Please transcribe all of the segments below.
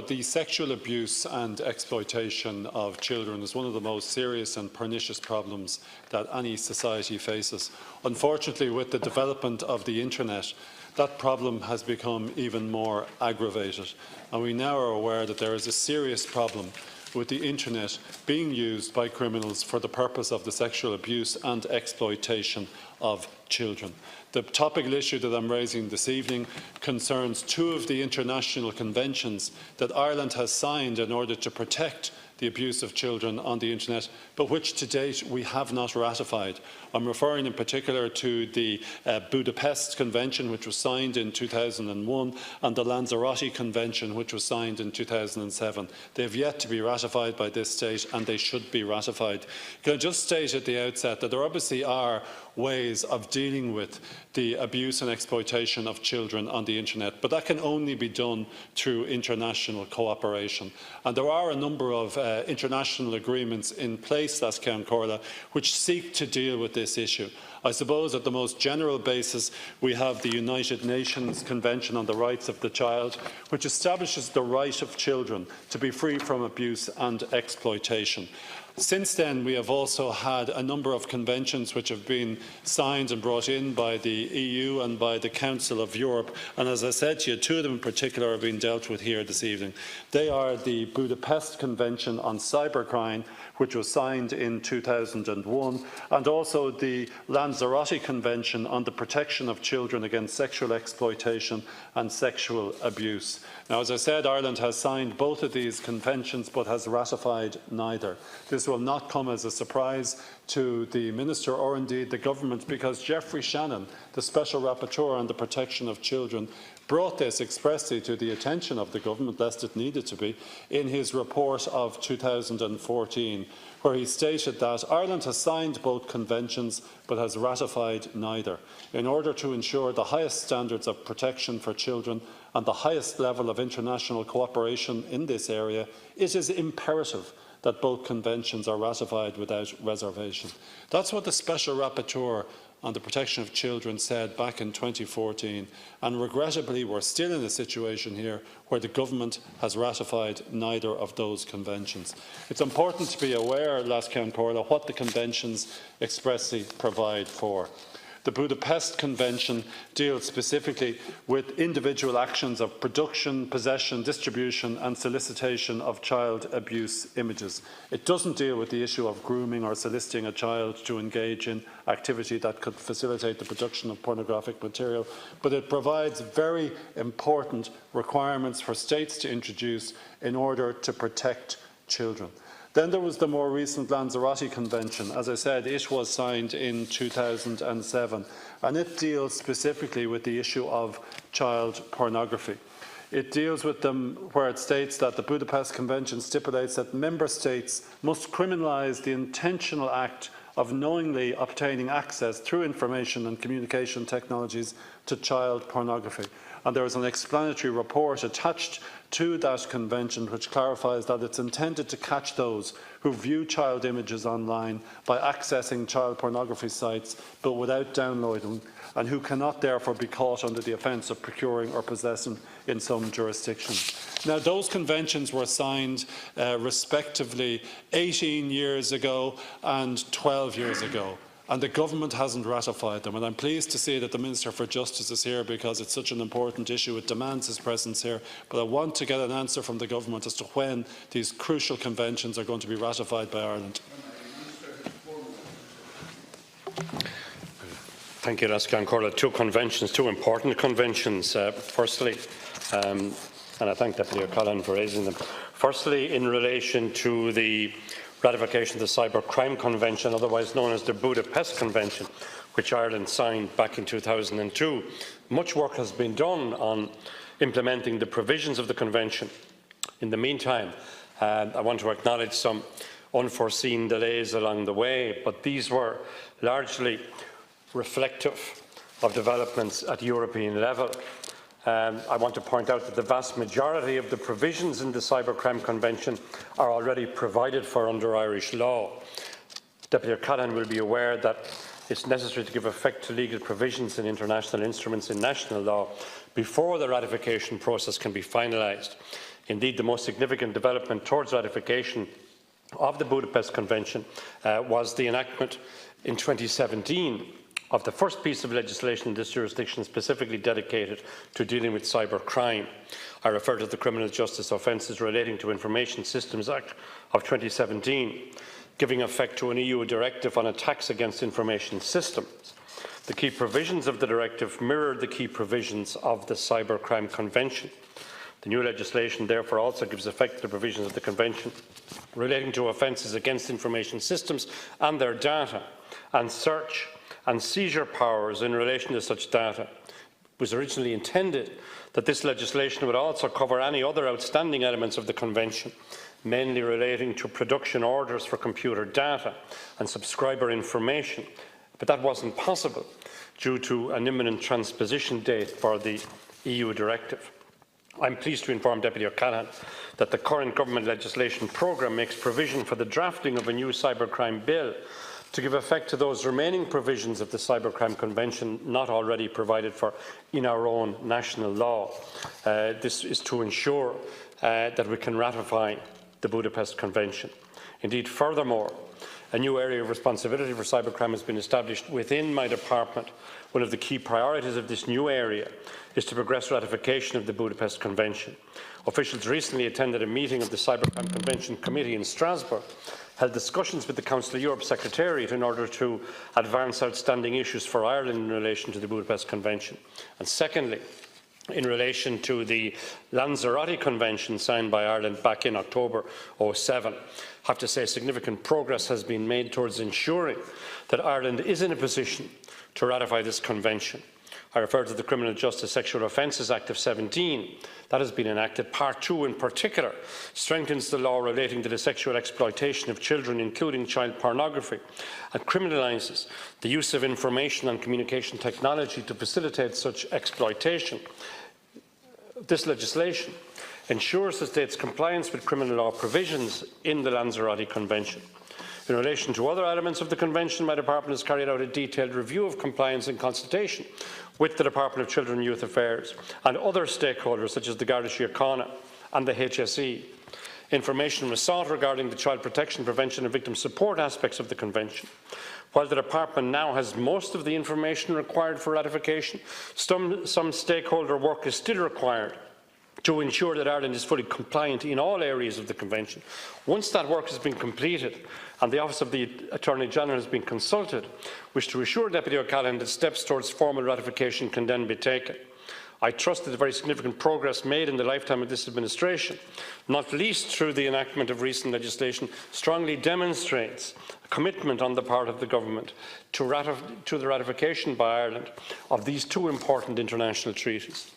The sexual abuse and exploitation of children is one of the most serious and pernicious problems that any society faces. Unfortunately, with the development of the internet, that problem has become even more aggravated, and we now are aware that there is a serious problem with the internet being used by criminals for the purpose of the sexual abuse and exploitation of children. The topical issue that I'm raising this evening concerns two of the international conventions that Ireland has signed in order to protect the abuse of children on the internet, but which to date we have not ratified. I'm referring in particular to the Budapest Convention, which was signed in 2001, and the Lanzarote Convention, which was signed in 2007. They have yet to be ratified by this state, and they should be ratified. Can I just state at the outset that there obviously are ways of dealing with the abuse and exploitation of children on the internet, but that can only be done through international cooperation. And there are a number of international agreements in place, Las Corla, which seek to deal with this issue. I suppose at the most general basis we have the United Nations Convention on the Rights of the Child, which establishes the right of children to be free from abuse and exploitation. Since then, we have also had a number of conventions which have been signed and brought in by the EU and by the Council of Europe. And as I said to you, two of them in particular are being dealt with here this evening. They are the Budapest Convention on Cybercrime, which was signed in 2001, and also the Lanzarote Convention on the protection of children against sexual exploitation and sexual abuse. Now, as I said, Ireland has signed both of these conventions but has ratified neither. This will not come as a surprise to the Minister or indeed the Government, because Geoffrey Shannon, the Special Rapporteur on the protection of children, brought this expressly to the attention of the Government, lest it needed to be, in his report of 2014, where he stated that Ireland has signed both conventions but has ratified neither. In order to ensure the highest standards of protection for children and the highest level of international cooperation in this area, it is imperative that both conventions are ratified without reservation. That's what the Special Rapporteur on the protection of children said back in 2014, and regrettably we're still in a situation here where the Government has ratified neither of those conventions. It's important to be aware, Las Corla, what the conventions expressly provide for. The Budapest Convention deals specifically with individual actions of production, possession, distribution and solicitation of child abuse images. It doesn't deal with the issue of grooming or soliciting a child to engage in activity that could facilitate the production of pornographic material, but it provides very important requirements for states to introduce in order to protect children. Then there was the more recent Lanzarote Convention. As I said, it was signed in 2007, and it deals specifically with the issue of child pornography. It deals with them where it states that the Budapest Convention stipulates that member states must criminalise the intentional act of knowingly obtaining access through information and communication technologies to child pornography. And there is an explanatory report attached to that convention which clarifies that it's intended to catch those who view child images online by accessing child pornography sites but without downloading, and who cannot therefore be caught under the offence of procuring or possessing in some jurisdictions. Now, those conventions were signed respectively 18 years ago and 12 years ago, and the Government hasn't ratified them. And I'm pleased to see that the Minister for Justice is here, because it's such an important issue. It demands his presence here. But I want to get an answer from the Government as to when these crucial conventions are going to be ratified by Ireland. Thank you, Las Corla. Two conventions, two important conventions. Firstly, and I thank Deputy O'Connell for raising them. Firstly, in relation to the ratification of the Cybercrime Convention, otherwise known as the Budapest Convention, which Ireland signed back in 2002. Much work has been done on implementing the provisions of the Convention. In the meantime, I want to acknowledge some unforeseen delays along the way, but these were largely reflective of developments at European level. I want to point out that the vast majority of the provisions in the Cybercrime Convention are already provided for under Irish law. Deputy O'Connell will be aware that it's necessary to give effect to legal provisions in international instruments in national law before the ratification process can be finalised. Indeed, the most significant development towards ratification of the Budapest Convention was the enactment in 2017 of the first piece of legislation in this jurisdiction specifically dedicated to dealing with cybercrime. I refer to the Criminal Justice Offences Relating to Information Systems Act of 2017, giving effect to an EU directive on attacks against information systems. The key provisions of the directive mirrored the key provisions of the Cybercrime Convention. The new legislation therefore also gives effect to the provisions of the Convention relating to offences against information systems and their data, and search and seizure powers in relation to such data. It was originally intended that this legislation would also cover any other outstanding elements of the Convention, mainly relating to production orders for computer data and subscriber information, but that wasn't possible due to an imminent transposition date for the EU directive. I am pleased to inform Deputy O'Callaghan that the current government legislation programme makes provision for the drafting of a new cybercrime bill to give effect to those remaining provisions of the Cybercrime Convention not already provided for in our own national law. This is to ensure that we can ratify the Budapest Convention. Indeed, furthermore, a new area of responsibility for cybercrime has been established within my department. One of the key priorities of this new area is to progress ratification of the Budapest Convention. Officials recently attended a meeting of the Cybercrime Convention Committee in Strasbourg, held discussions with the Council of Europe Secretariat in order to advance outstanding issues for Ireland in relation to the Budapest Convention. And secondly, in relation to the Lanzarote Convention signed by Ireland back in October 2007. I have to say significant progress has been made towards ensuring that Ireland is in a position to ratify this convention. I refer to the Criminal Justice Sexual Offences Act of 17. That has been enacted. Part 2 in particular strengthens the law relating to the sexual exploitation of children, including child pornography, and criminalises the use of information and communication technology to facilitate such exploitation. This legislation ensures the state's compliance with criminal law provisions in the Lanzarote Convention. In relation to other elements of the Convention, my department has carried out a detailed review of compliance in consultation with the Department of Children and Youth Affairs and other stakeholders such as the Garda Síochána and the HSE. Information was sought regarding the child protection, prevention and victim support aspects of the Convention. While the department now has most of the information required for ratification, some stakeholder work is still required to ensure that Ireland is fully compliant in all areas of the Convention. Once that work has been completed and the Office of the Attorney-General has been consulted, I wish to assure Deputy O'Callaghan that steps towards formal ratification can then be taken. I trust that the very significant progress made in the lifetime of this administration, not least through the enactment of recent legislation, strongly demonstrates a commitment on the part of the government to the ratification by Ireland of these two important international treaties.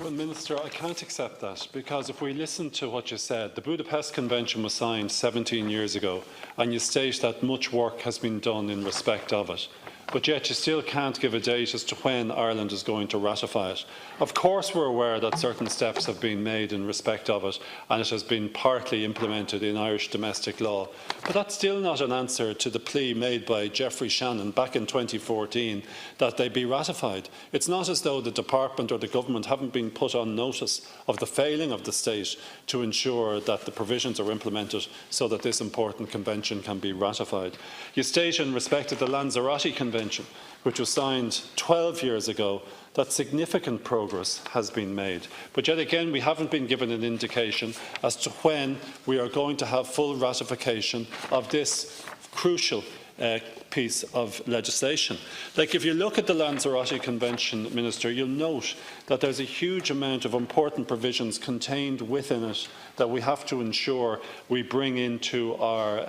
Well, Minister, I can't accept that, because if we listen to what you said, the Budapest Convention was signed 17 years ago, and you state that much work has been done in respect of it. But yet you still can't give a date as to when Ireland is going to ratify it. Of course we're aware that certain steps have been made in respect of it, and it has been partly implemented in Irish domestic law. But that's still not an answer to the plea made by Geoffrey Shannon back in 2014 that they be ratified. It's not as though the Department or the Government haven't been put on notice of the failing of the State to ensure that the provisions are implemented so that this important convention can be ratified. You state in respect of the Lanzarote Convention, which was signed 12 years ago, that significant progress has been made. But yet again, we haven't been given an indication as to when we are going to have full ratification of this crucial piece of legislation. Like, if you look at the Lanzarote Convention, Minister, you'll note that there's a huge amount of important provisions contained within it that we have to ensure we bring into our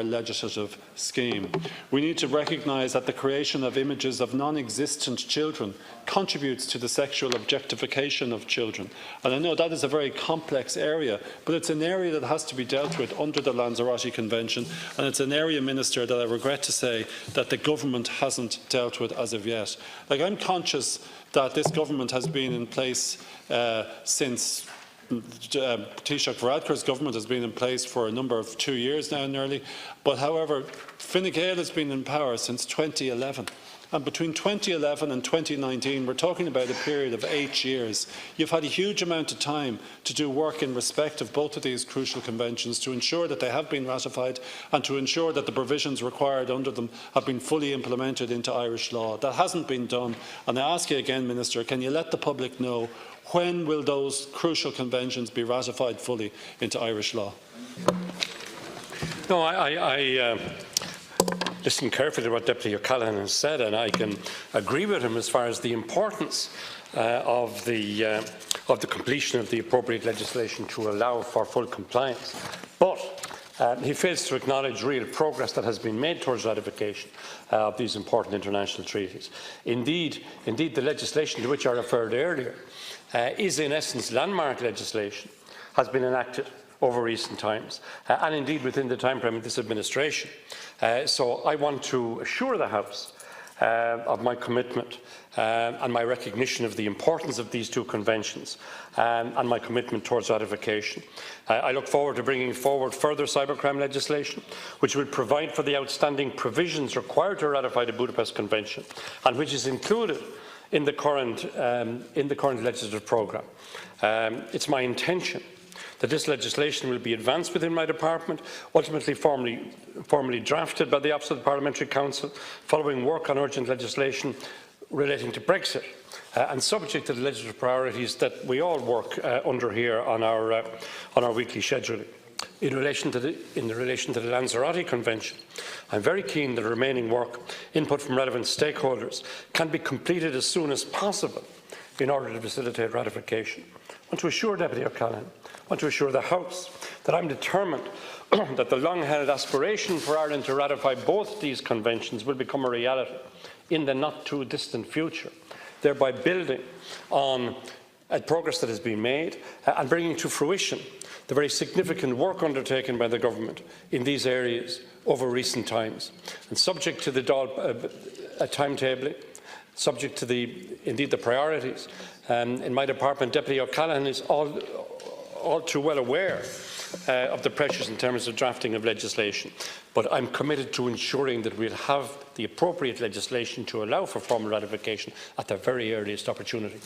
legislative scheme. We need to recognise that the creation of images of non-existent children contributes to the sexual objectification of children. And I know that is a very complex area, but it's an area that has to be dealt with under the Lanzarote Convention, and it's an area, Minister, that I regret to say that the government hasn't dealt with as of yet. Like, I'm conscious that this government has been in place since Taoiseach Varadkar's government has been in place for a number of 2 years now nearly, but however Fine Gael has been in power since 2011. And between 2011 and 2019, we're talking about a period of 8 years. You've had a huge amount of time to do work in respect of both of these crucial conventions to ensure that they have been ratified and to ensure that the provisions required under them have been fully implemented into Irish law. That hasn't been done. And I ask you again, Minister, can you let the public know when will those crucial conventions be ratified fully into Irish law? No, I listened carefully to what Deputy O'Callaghan has said, and I can agree with him as far as the importance of the completion of the appropriate legislation to allow for full compliance. But he fails to acknowledge real progress that has been made towards ratification of these important international treaties. Indeed, the legislation to which I referred earlier is in essence landmark legislation, has been enacted over recent times, and indeed within the time frame of this administration. So I want to assure the House of my commitment and my recognition of the importance of these two conventions and my commitment towards ratification. I look forward to bringing forward further cybercrime legislation, which will provide for the outstanding provisions required to ratify the Budapest Convention, and which is included in the current legislative programme. It's my intention that this legislation will be advanced within my department, ultimately formally drafted by the Office of the Parliamentary Council, following work on urgent legislation relating to Brexit, and subject to the legislative priorities that we all work under here on our weekly scheduling. In relation to the Lanzarote Convention, I am very keen that the remaining work, input from relevant stakeholders, can be completed as soon as possible in order to facilitate ratification. I want to assure Deputy O'Callaghan, I want to assure the House that I am determined that the long-held aspiration for Ireland to ratify both these conventions will become a reality in the not-too-distant future, thereby building on progress that has been made and bringing to fruition the very significant work undertaken by the government in these areas over recent times. And subject to the timetabling, subject to the priorities, in my department, Deputy O'Callaghan is all too well aware of the pressures in terms of drafting of legislation. But I'm committed to ensuring that we'll have the appropriate legislation to allow for formal ratification at the very earliest opportunity.